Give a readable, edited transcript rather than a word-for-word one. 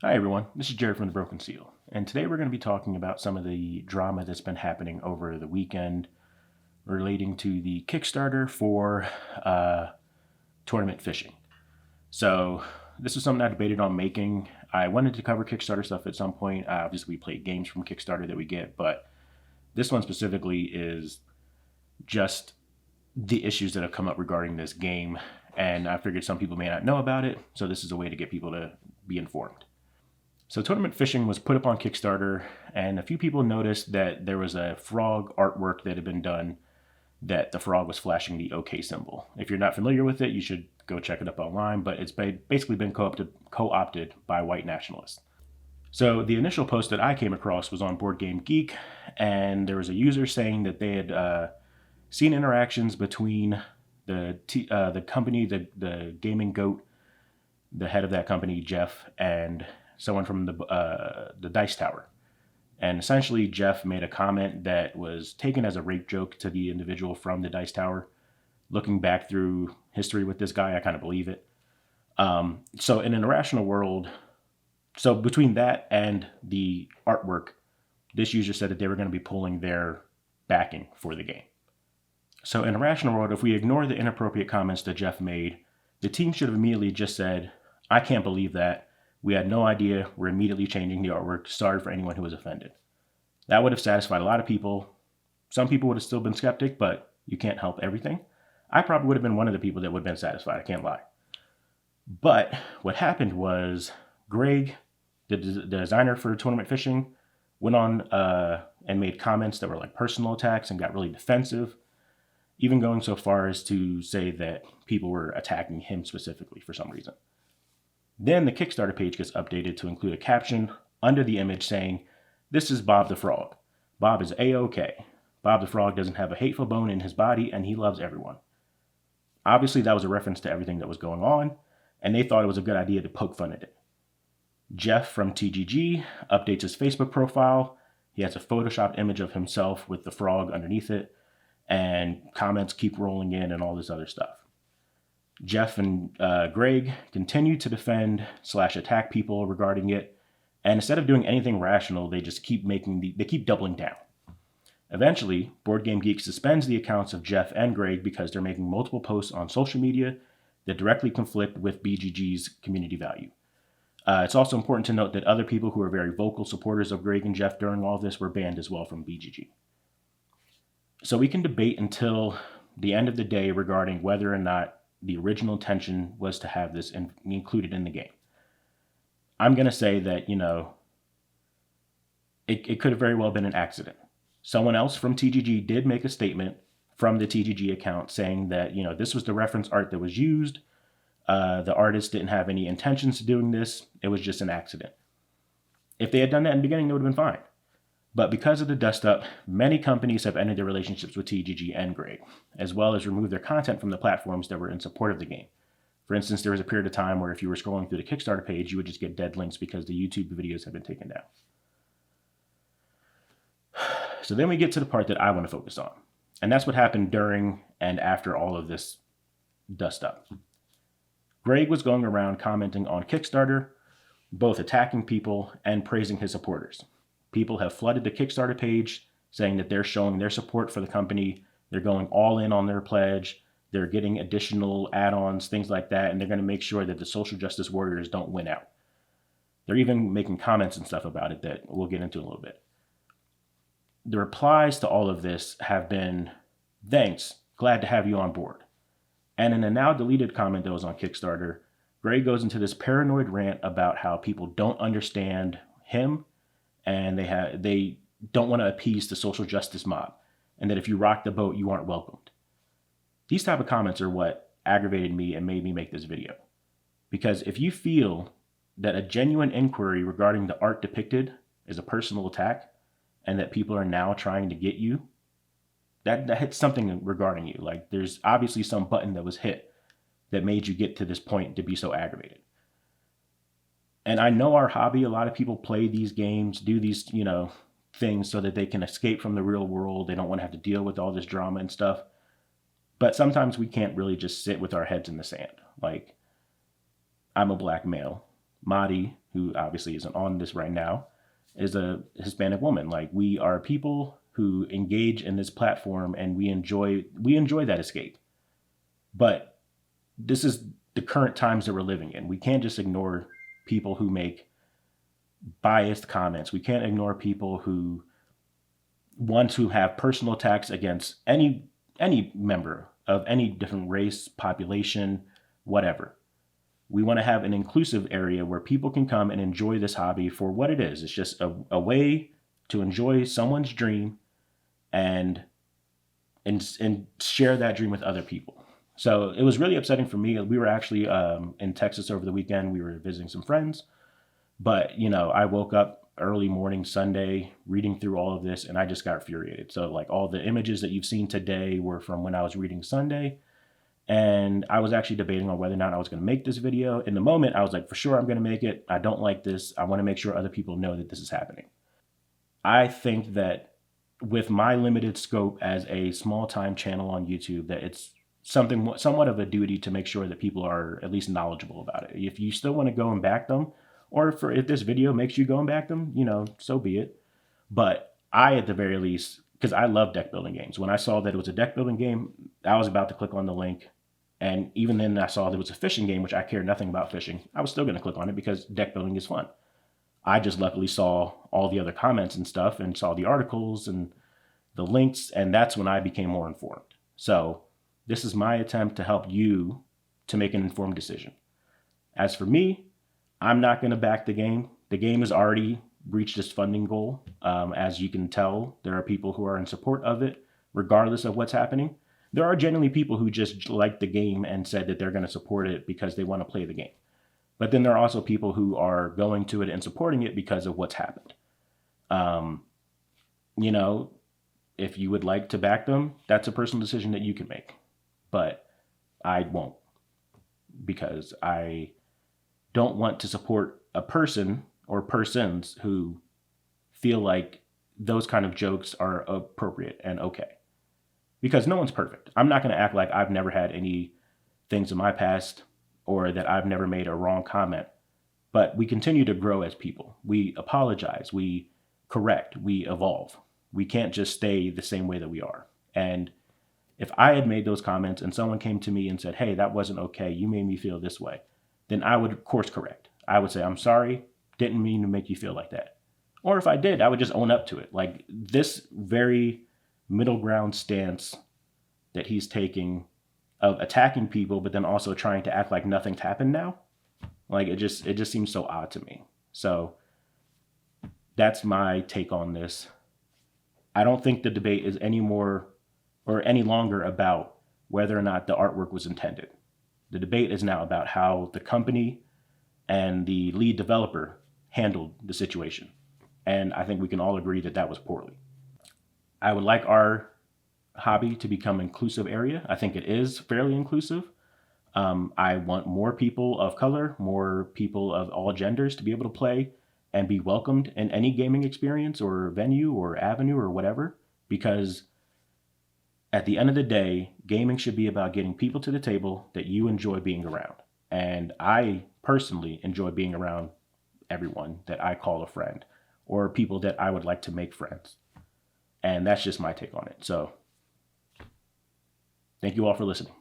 Hi everyone, this is Jared from The Broken Seal, and today we're going to be talking about some of the drama that's been happening over the weekend relating to the Kickstarter for tournament fishing. So, this is something I debated on making. I wanted to cover Kickstarter stuff at some point. Obviously, we play games from Kickstarter that we get, but this one specifically is just the issues that have come up regarding this game, and I figured some people may not know about it, so this is a way to get people to be informed. So tournament fishing was put up on Kickstarter, and a few people noticed that there was a frog artwork that had been done that the frog was flashing the OK symbol. If you're not familiar with it, you should go check it up online, but it's basically been co-opted by white nationalists. So the initial post that I came across was on Board Game Geek, and there was a user saying that they had seen interactions between the company, the gaming goat, the head of that company, Jeff, and someone from the Dice Tower. And essentially, Jeff made a comment that was taken as a rape joke to the individual from the Dice Tower. Looking back through history with this guy, I kind of believe it. So in an irrational world, so between that and the artwork, this user said that they were going to be pulling their backing for the game. So in a rational world, if we ignore the inappropriate comments that Jeff made, the team should have immediately just said, "I can't believe that. We had no idea. We're immediately changing the artwork. Sorry for anyone who was offended." That would have satisfied a lot of people. Some people would have still been skeptic, but you can't help everything. I probably would have been one of the people that would have been satisfied. I can't lie. But what happened was Greg, the designer for tournament fishing, went on and made comments that were like personal attacks and got really defensive, even going so far as to say that people were attacking him specifically for some reason. Then the Kickstarter page gets updated to include a caption under the image saying, "This is Bob the Frog. Bob is A-OK. Bob the Frog doesn't have a hateful bone in his body and he loves everyone." Obviously, that was a reference to everything that was going on, and they thought it was a good idea to poke fun at it. Jeff from TGG updates his Facebook profile. He has a photoshopped image of himself with the frog underneath it, and comments keep rolling in and all this other stuff. Jeff and Greg continue to defend / attack people regarding it, and instead of doing anything rational, they just keep doubling down. Eventually, Board Game Geek suspends the accounts of Jeff and Greg because they're making multiple posts on social media that directly conflict with BGG's community value. It's also important to note that other people who are very vocal supporters of Greg and Jeff during all of this were banned as well from BGG. So we can debate until the end of the day regarding whether or not the original intention was to have this included in the game. I'm going to say that, it could have very well been an accident. Someone else from TGG did make a statement from the TGG account saying that, this was the reference art that was used. The artist didn't have any intentions of doing this. It was just an accident. If they had done that in the beginning, it would have been fine. But because of the dust up, many companies have ended their relationships with TGG and Greg, as well as removed their content from the platforms that were in support of the game. For instance, there was a period of time where if you were scrolling through the Kickstarter page, you would just get dead links because the YouTube videos had been taken down. So then we get to the part that I want to focus on. And that's what happened during and after all of this dust up. Greg was going around commenting on Kickstarter, both attacking people and praising his supporters. People have flooded the Kickstarter page saying that they're showing their support for the company. They're going all in on their pledge. They're getting additional add-ons, things like that, and they're going to make sure that the social justice warriors don't win out. They're even making comments and stuff about it that we'll get into in a little bit. The replies to all of this have been, "Thanks, glad to have you on board." And in a now deleted comment that was on Kickstarter, Greg goes into this paranoid rant about how people don't understand him and they don't want to appease the social justice mob, and that if you rock the boat, you aren't welcomed. These type of comments are what aggravated me and made me make this video. Because if you feel that a genuine inquiry regarding the art depicted is a personal attack, and that people are now trying to get you, that hits something regarding you. Like, there's obviously some button that was hit that made you get to this point to be so aggravated. And I know our hobby, a lot of people play these games, do these, things so that they can escape from the real world. They don't want to have to deal with all this drama and stuff. But sometimes we can't really just sit with our heads in the sand. Like, I'm a black male. Madi, who obviously isn't on this right now, is a Hispanic woman. Like, we are people who engage in this platform, and we enjoy that escape. But this is the current times that we're living in. We can't just ignore people who make biased comments. We can't ignore people who want to have personal attacks against any member of any different race, population, whatever. We want to have an inclusive area where people can come and enjoy this hobby for what it is. It's just a way to enjoy someone's dream and share that dream with other people. So it was really upsetting for me. We were actually in Texas over the weekend. We were visiting some friends, but I woke up early morning Sunday reading through all of this, and I just got infuriated. So like, all the images that you've seen today were from when I was reading Sunday, and I was actually debating on whether or not I was going to make this video. In the moment, I was like, for sure I'm going to make it. I don't like this. I want to make sure other people know that this is happening. I think that with my limited scope as a small time channel on YouTube, that it's somewhat of a duty to make sure that people are at least knowledgeable about it. If you still want to go and back them, or if this video makes you go and back them, so be it. But I, at the very least, because I love deck building games, when I saw that it was a deck building game, I was about to click on the link. And even then I saw there was a fishing game, which I care nothing about fishing. I was still going to click on it because deck building is fun. I just luckily saw all the other comments and stuff and saw the articles and the links, and that's when I became more informed. So this is my attempt to help you to make an informed decision. As for me, I'm not going to back the game. The game has already reached its funding goal. As you can tell, there are people who are in support of it, regardless of what's happening. There are genuinely people who just like the game and said that they're going to support it because they want to play the game. But then there are also people who are going to it and supporting it because of what's happened. If you would like to back them, that's a personal decision that you can make. But I won't, because I don't want to support a person or persons who feel like those kind of jokes are appropriate and okay. Because no one's perfect. I'm not going to act like I've never had any things in my past or that I've never made a wrong comment. But we continue to grow as people. We apologize, we correct, we evolve. We can't just stay the same way that we are. And if I had made those comments and someone came to me and said, hey, that wasn't okay, you made me feel this way, then I would course correct. I would say, I'm sorry, didn't mean to make you feel like that. Or if I did, I would just own up to it. Like, this very middle ground stance that he's taking of attacking people, but then also trying to act like nothing's happened now, like, it just seems so odd to me. So that's my take on this. I don't think the debate is any more or any longer about whether or not the artwork was intended. The debate is now about how the company and the lead developer handled the situation. And I think we can all agree that that was poorly. I would like our hobby to become an inclusive area. I think it is fairly inclusive. I want more people of color, more people of all genders to be able to play and be welcomed in any gaming experience or venue or avenue or whatever, because at the end of the day, gaming should be about getting people to the table that you enjoy being around. And I personally enjoy being around everyone that I call a friend or people that I would like to make friends. And that's just my take on it. So thank you all for listening.